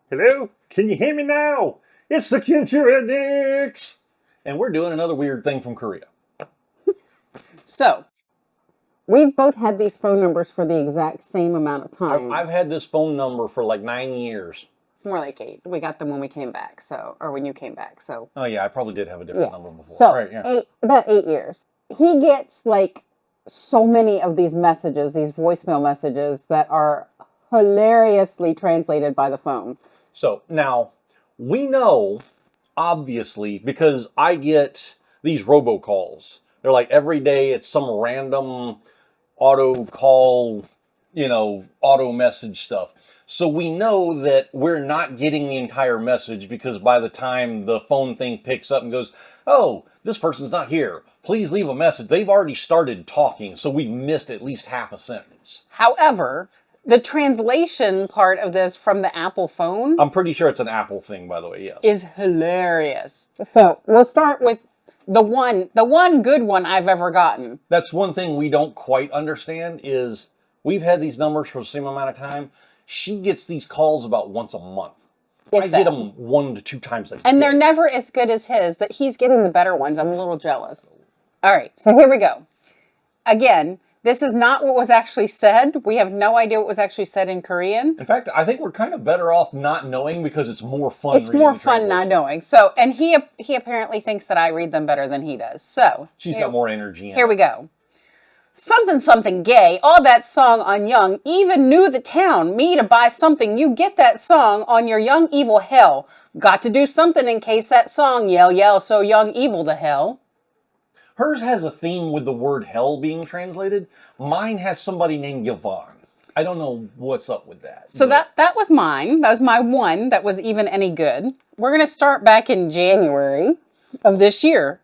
Hello? Can you hear me now? It's the Kimchi Rednecks! And we're doing another weird thing from Korea. So, we've both had these phone numbers for the exact same amount of time. I've had this phone number for like 9 years. It's more like 8. We got them when we came back, or when you came back, so. Oh yeah, I probably did have a different number before. So, Right, yeah. about 8 years. He gets like so many of these messages, these voicemail messages that are hilariously translated by the phone. So now, we know, obviously, because I get these robocalls. They're like every day it's some random auto call, auto message stuff. So we know that we're not getting the entire message because by the time the phone thing picks up and goes, oh, this person's not here, please leave a message, they've already started talking, so we've missed at least half a sentence. However, the translation part of this from the Apple phone, I'm pretty sure it's an Apple thing, by the way, yes. is hilarious. So we'll start with the one good one I've ever gotten. That's one thing we don't quite understand is we've had these numbers for the same amount of time. She gets these calls about once a month. I get them 1 to 2 times a day. And they're never as good as his. That he's getting the better ones. I'm a little jealous. All right, so here we go. Again, this is not what was actually said. We have no idea what was actually said in Korean. In fact, I think we're kind of better off not knowing because it's more fun. It's more fun not knowing. So, and he apparently thinks that I read them better than he does. So she's got more energy. Here we go. Something, something gay. All that song on Young. Even knew the town. Me to buy something. You get that song on your young evil hell. Got to do something in case that song yell, yell. So young evil the hell. Hers has a theme with the word hell being translated. Mine has somebody named Yvonne. I don't know what's up with that. So that was mine. That was my one that was even any good. We're going to start back in January of this year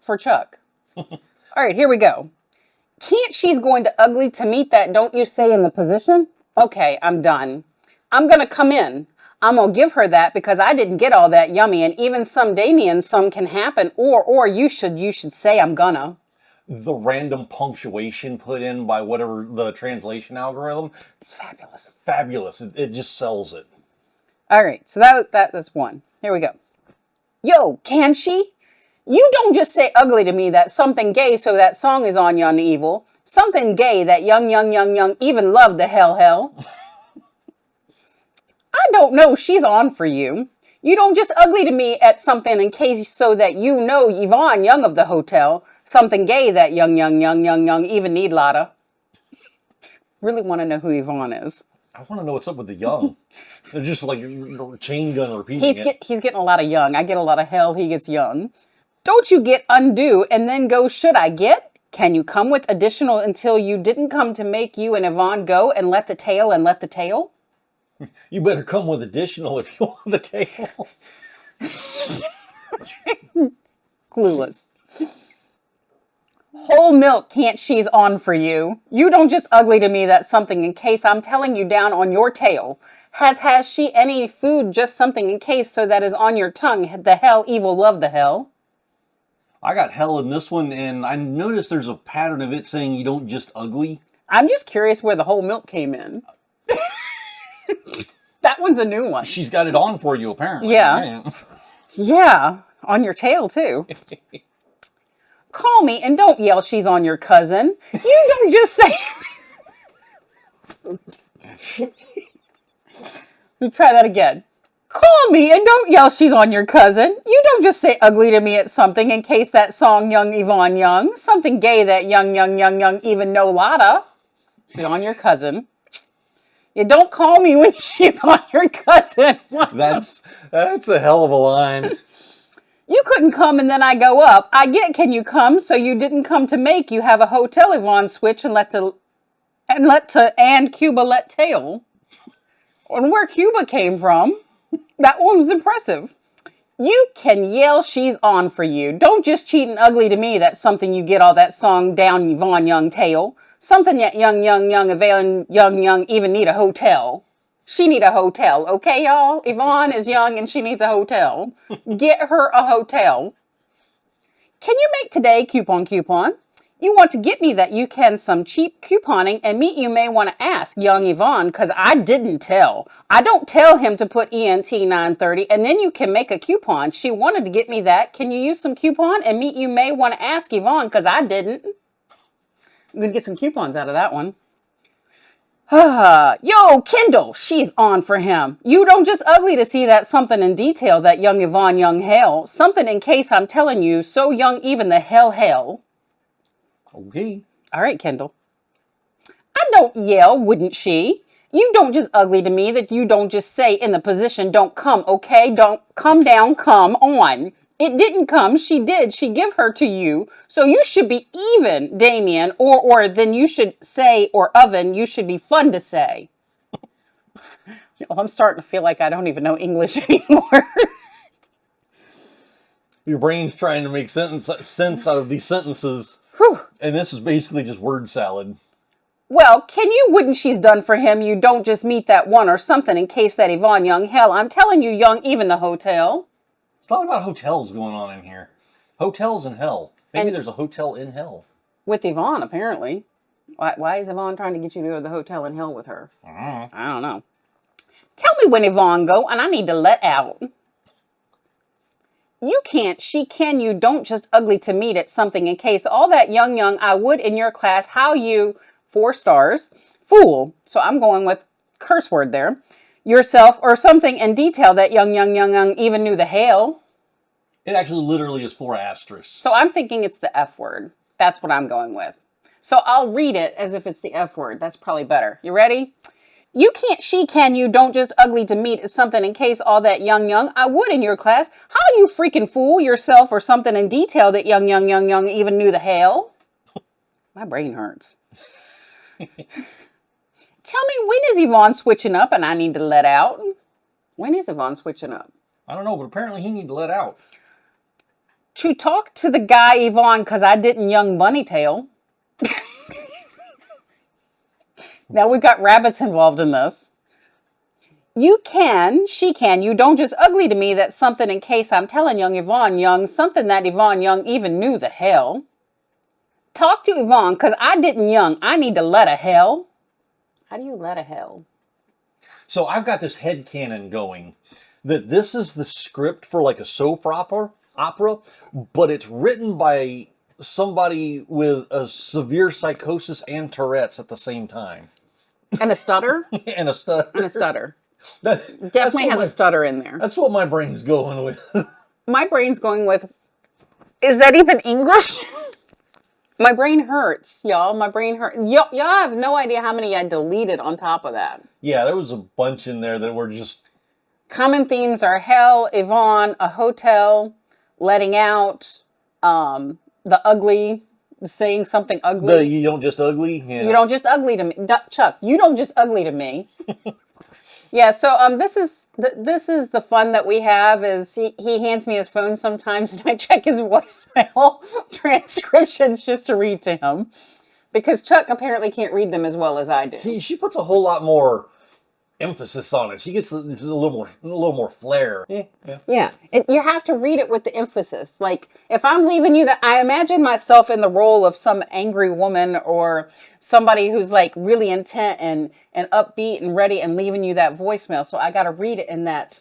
for Chuck. All right, here we go. Can't she's going to ugly to meet that don't you say in the position? Okay, I'm done. I'm going to come in. I'm going to give her that because I didn't get all that yummy and even someday me and some can happen or you should say I'm gonna. The random punctuation put in by whatever the translation algorithm. It's fabulous. Fabulous. It just sells it. All right, so that's one. Here we go. Yo, can she? You don't just say ugly to me that something gay so that song is on Young Evil. Something gay that young even love the hell. I don't know she's on for you. You don't just ugly to me at something in case so that you know Yvonne Young of the hotel. Something gay that young, even need lotta. Really want to know who Yvonne is. I want to know what's up with the young. They're just like chain gun repeating He's getting a lot of young. I get a lot of hell, he gets young. Don't you get undue and then go, should I get? Can you come with additional until you didn't come to make you and Yvonne go and let the tail? You better come with additional if you want the tail. Clueless. Whole milk can't she's on for you. You don't just ugly to me that's something in case I'm telling you down on your tail. Has she any food just something in case so that is on your tongue the hell evil love the hell? I got hell in this one and I noticed there's a pattern of it saying you don't just ugly. I'm just curious where the whole milk came in. That one's a new one. She's got it on for you, apparently. Yeah. Yeah, on your tail, too. Call me and don't yell she's on your cousin. You don't just say... Let me try that again. Call me and don't yell she's on your cousin. You don't just say ugly to me at something in case that song Young Yvonne Young. Something gay that young, even no lotta. She's on your cousin. You don't call me when she's on your cousin. That's a hell of a line. You couldn't come and then I go up. I get can you come so you didn't come to make you have a hotel Yvonne switch and Cuba let tail. And where Cuba came from, that one was impressive. You can yell she's on for you. Don't just cheat and ugly to me. That's something you get all that song down Yvonne Young tail. Something that young, availing, young, even need a hotel. She need a hotel, okay, y'all? Yvonne is young and she needs a hotel. Get her a hotel. Can you make today coupon? You want to get me that you can some cheap couponing and meet you may want to ask young Yvonne because I didn't tell. I don't tell him to put ENT 930 and then you can make a coupon. She wanted to get me that. Can you use some coupon and meet you may want to ask Yvonne because I didn't. I'm going to get some coupons out of that one. Yo, Kendall, she's on for him. You don't just ugly to see that something in detail that young Yvonne young hell. Something in case I'm telling you, so young even the hell. Okay. All right, Kendall. I don't yell, wouldn't she? You don't just ugly to me that you don't just say in the position, don't come, okay? Don't come down, come on. It didn't come, she did. She give her to you. So you should be even, Damien, or then you should say, or oven, you should be fun to say. I'm starting to feel like I don't even know English anymore. Your brain's trying to make sense out of these sentences. Whew. And this is basically just word salad. Well, can you wouldn't she's done for him? You don't just meet that one or something in case that Yvonne young hell. I'm telling you, young, even the hotel. It's a lot about hotels going on in here. Hotels in hell. Maybe there's a hotel in hell. With Yvonne, apparently. Why is Yvonne trying to get you to go to the hotel in hell with her? I don't know. Tell me when Yvonne go, and I need to let out. You can't, she can, you don't just ugly to meet at something in case all that young, I would in your class, how you, 4 stars, fool. So I'm going with curse word there. Yourself or something in detail that young, even knew the hell. It actually literally is 4 asterisks. So I'm thinking it's the F word. That's what I'm going with. So I'll read it as if it's the F word. That's probably better. You ready? You can't, she can, you don't just ugly to meet at something in case all that young, I would in your class. How you freaking fool yourself or something in detail that young, even knew the hell. My brain hurts. Tell me, when is Yvonne switching up and I need to let out? When is Yvonne switching up? I don't know, but apparently he needs to let out. To talk to the guy Yvonne because I didn't young bunny tail. Now we've got rabbits involved in this. You can, she can, you don't just ugly to me that something in case I'm telling young Yvonne young, something that Yvonne young even knew the hell. Talk to Yvonne because I didn't young, I need to let a hell. How do you let a hell? So I've got this headcanon going that this is the script for like a soap opera, but it's written by somebody with a severe psychosis and Tourette's at the same time. And a stutter? And a stutter. And a stutter. Definitely has a stutter in there. That's what my brain's going with. My brain's going with, is that even English? My brain hurts, y'all. My brain hurts. Y'all have no idea how many I deleted on top of that. Yeah, there was a bunch in there that were just... Common themes are hell, Yvonne, a hotel, letting out, the ugly, saying something ugly. You don't just ugly? Yeah. You don't just ugly to me. Chuck, you don't just ugly to me. Yeah, so this is the fun that we have is he hands me his phone sometimes and I check his voicemail transcriptions just to read to him. Because Chuck apparently can't read them as well as I do. She puts a whole lot more emphasis on it. She gets a little more flair. Yeah. You have to read it with the emphasis. Like, if I'm leaving you I imagine myself in the role of some angry woman or somebody who's like really intent and upbeat and ready and leaving you that voicemail. So I got to read it in that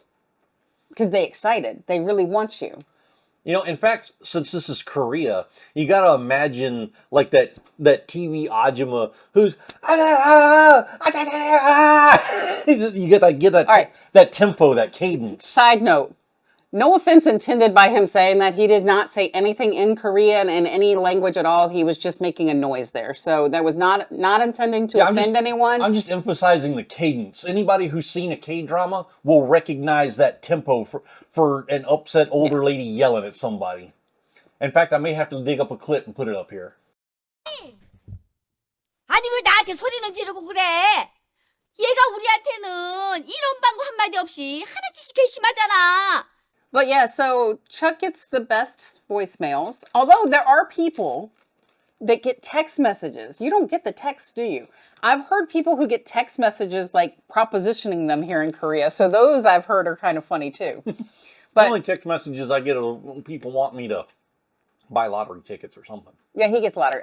because they excited. They really want you. You know, in fact, since this is Korea, you got to imagine like that TV Ajima who's you get that right. That tempo, that cadence. Side note, no offense intended by him saying that. He did not say anything in Korean in any language at all. He was just making a noise there. So that was not intending to offend anyone. I'm just emphasizing the cadence. Anybody who's seen a K-drama will recognize that tempo for an upset older lady yelling at somebody. In fact, I may have to dig up a clip and put it up here. 아니 왜 나한테 소리는 지르고 그래? 얘가 우리한테는 이런 방구 한마디 없이 하나씩 괘씸하잖아. But yeah, so Chuck gets the best voicemails. Although there are people that get text messages. You don't get the text, do you? I've heard people who get text messages like propositioning them here in Korea. So those I've heard are kind of funny too. The only text messages I get are when people want me to buy lottery tickets or something. Yeah, he gets lottery.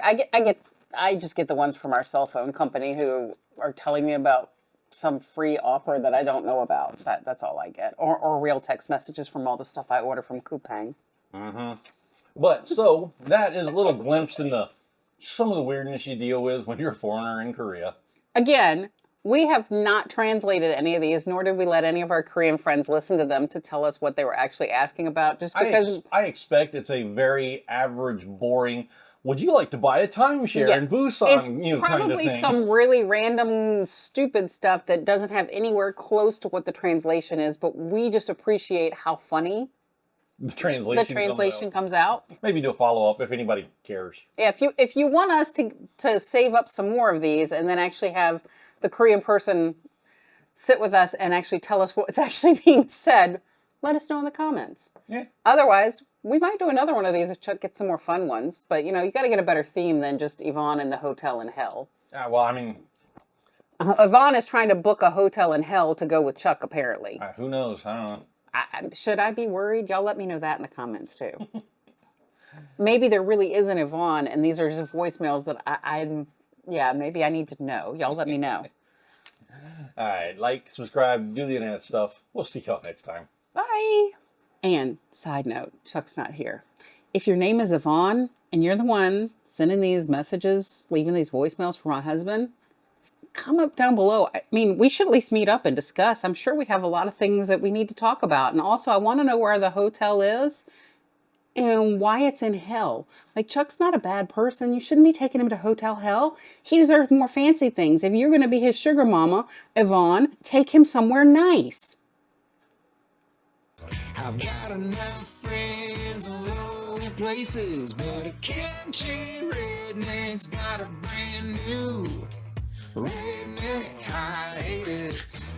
I just get the ones from our cell phone company who are telling me about some free offer that I don't know about. That's all I get. Or real text messages from all the stuff I order from Coupang. But so that is a little glimpse into some of the weirdness you deal with when you're a foreigner in Korea. Again, we have not translated any of these, nor did we let any of our Korean friends listen to them to tell us what they were actually asking about. Just because I expect it's a very average, boring. Would you like to buy a timeshare in Busan? it's kind probably of thing. some really random, stupid stuff that doesn't have anywhere close to what the translation is. But we just appreciate how funny the translation comes out. Maybe do a follow up if anybody cares. Yeah, if you want us to save up some more of these and then actually have the Korean person sit with us and actually tell us what's actually being said, let us know in the comments. Yeah. Otherwise, we might do another one of these if Chuck gets some more fun ones. But, you got to get a better theme than just Yvonne in the hotel in hell. Well, I mean... Yvonne is trying to book a hotel in hell to go with Chuck, apparently. Who knows? I don't know. Should I be worried? Y'all let me know that in the comments, too. Maybe there really is an Yvonne, and these are just voicemails that maybe I need to know. Y'all let me know. All right, like, subscribe, do the internet stuff. We'll see y'all next time. Bye. And side note, Chuck's not here. If your name is Yvonne and you're the one sending these messages, leaving these voicemails for my husband, comment down below. I mean, we should at least meet up and discuss. I'm sure we have a lot of things that we need to talk about. And also, I want to know where the hotel is and why it's in hell. Like, Chuck's not a bad person. You shouldn't be taking him to hotel hell. He deserves more fancy things. If you're going to be his sugar mama, Yvonne, take him somewhere nice. I've got enough friends all over places, but a kimchi redneck's got a brand new redneck hiatus.